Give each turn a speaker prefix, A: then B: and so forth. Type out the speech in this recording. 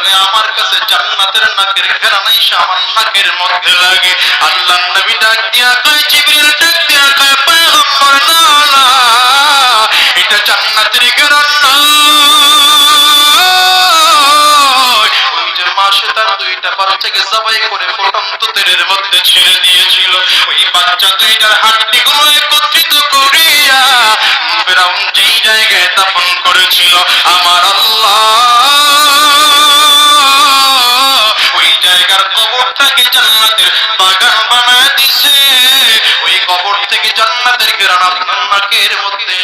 A: লাগে আমার কাছে জান্নাতের নাকের ঘ্রাণ এসে আমার নাকের মধ্যে লাগে। আল্লাহর নবী ডাক দিয়া কয়, জিবরিল ডাক দিয়া কয়, পয়গম্বর না না, এটা জান্নাতের ঘ্রাণ নয়। ওই যে মাসে তার দুইটা বাচ্চাকে জবাই করে ফুটন্ত তেলের মধ্যে ছেড়ে দিয়েছিল, ওই বাচ্চা দুইটার হাড্ডিগুলো একত্রিত করিয়া ফিরআউন যেই জায়গায় দাফন করেছিল, আমার আল্লাহ ওই জায়গার কবরটাকে জান্নাতের বাগান বানায় দিছে। ওই কবর থেকে জান্নাতের ঘ্রাণ আপনার নাকের মধ্যে